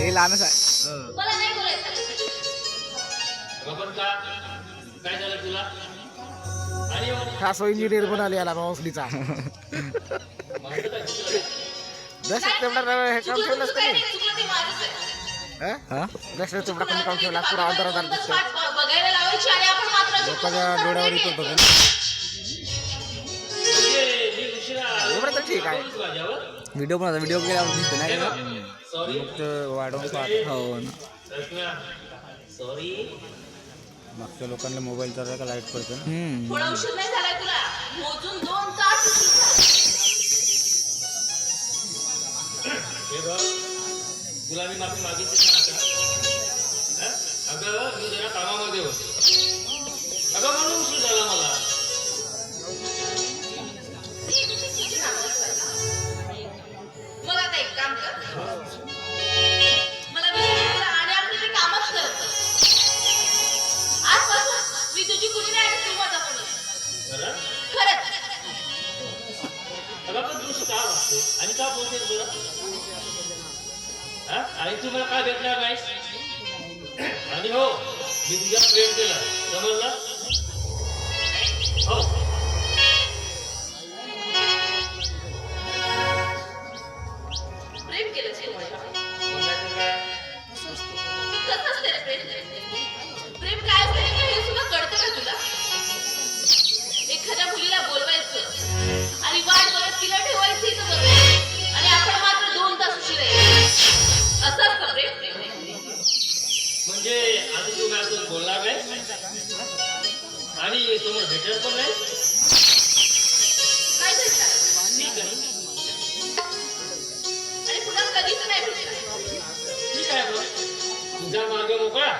हे लहानच आहे. मला नाही बोलायचं. काय झालं तुला? खास इंजिनियर बनाले याला मावसलीचा. 10 सप्टेंबर हे काम ठेवलंच काय नाही. नाही, चुकलं ते माझंच आहे. हा 10 सप्टेंबर कोण काम ठेवला पुरा अंधार अंधार दिसतो. बघायला लावायची आणि आपण मात्र लोकांच्या डोळ्यावर येतो तो. एवढं तर ठीक आहे. व्हिडिओ बनवता व्हिडिओ केल्यावर दिसतो नाही का? मग वाढवून पाहतो. हो ना. सॉरी. मागच्या लोकांना मोबाईल चालला का लाईट पडतो ना. थोडा उशीर नाही झालाय तुला. मोजून 2 तास उशीर झाला. हे बघ, तुला मी माफी मागितली ना आता. अगं मी जरा कामामध्ये होतो. अगं म्हणून उशीर झाला मला. मग आता एक काम कर. मला विसरून जा आणि आपली ते कामच करत. आजपासून मी तुझी कुणी नाही आणि तू माझा कोणी. खरंच. अगं पण तू का वागते आणि का बोलतेस बरं? आणि तू मला का भेटणार नाहीस? आणि हो मी तुझ्या प्रेम केला समजलं? हो. प्रेम केलं कसं असते रे प्रेम? प्रेम काय असते हे सुद्धा कळतं का तुला? एखाद्या मुलीला बोलवायचं आणि वाट बघत तिला ठेवायचं इथं बघायचं आणि आपण मात्र 2 तास उशीर यायचं. असं असतं प्रेम. म्हणजे आता तू माझ्यासोबत बोलणार नाही आणि समोर भेटत पण नाही. काय भेटणार ठीक आहे आणि पुन्हा कधीच नाही भेटणार. ठीक आहे बघ. तुझा मार्ग मोकळा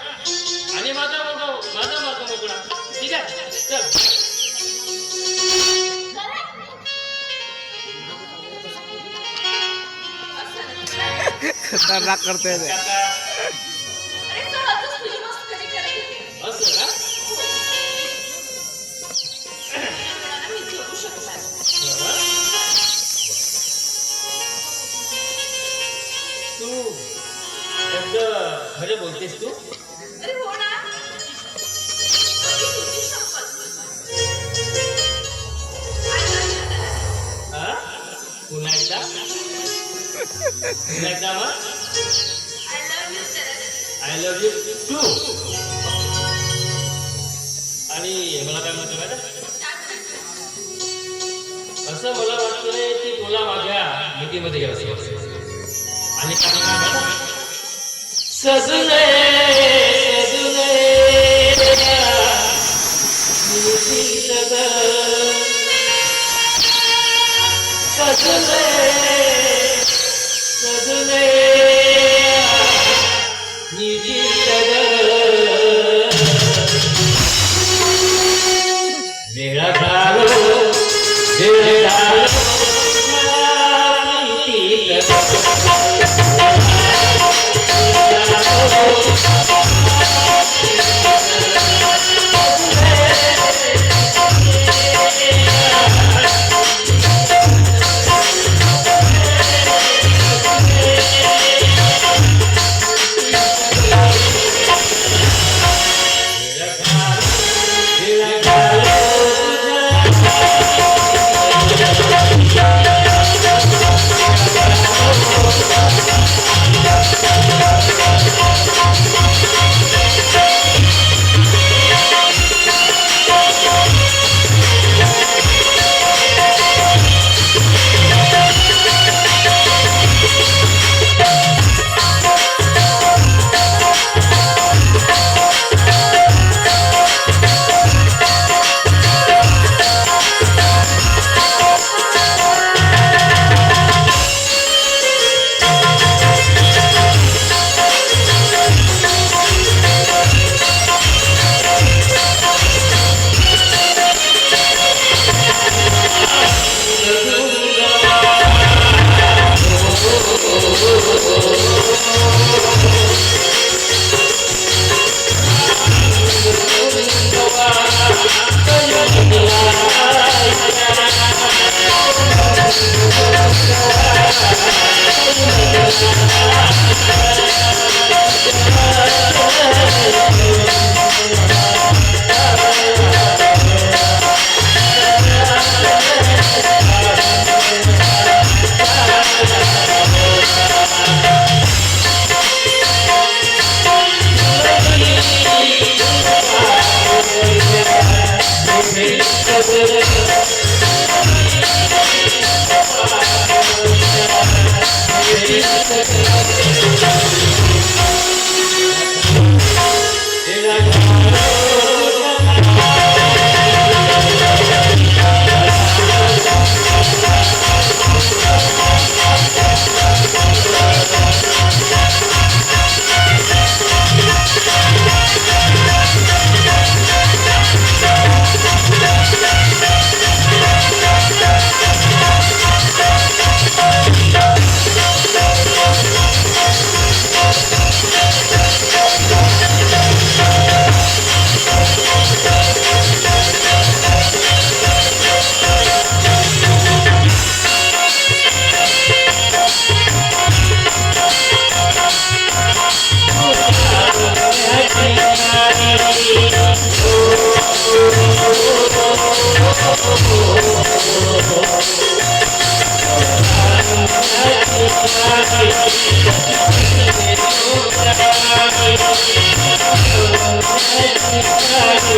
आणि माझा मार्ग मोकळा. ठीक आहे चल. खतरनाक करतोय ते. अरे सहजच तुझी मस्करी करायची. असं का? मी झोपू शकणार. तू एकदा खरं बोलतेस तू? अरे हो ना. तुझी शपथ. हा? पुन्हा एकदा मग I love you, Sarah. I love you too. आणि मला काय म्हणतो मॅडम? असं मला वाटतंय की तुला माझ्या मिठीमध्ये घ्यायचं आणि काही मॅडम सजले सजले सजले सजले मेरा झालो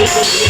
Thank you.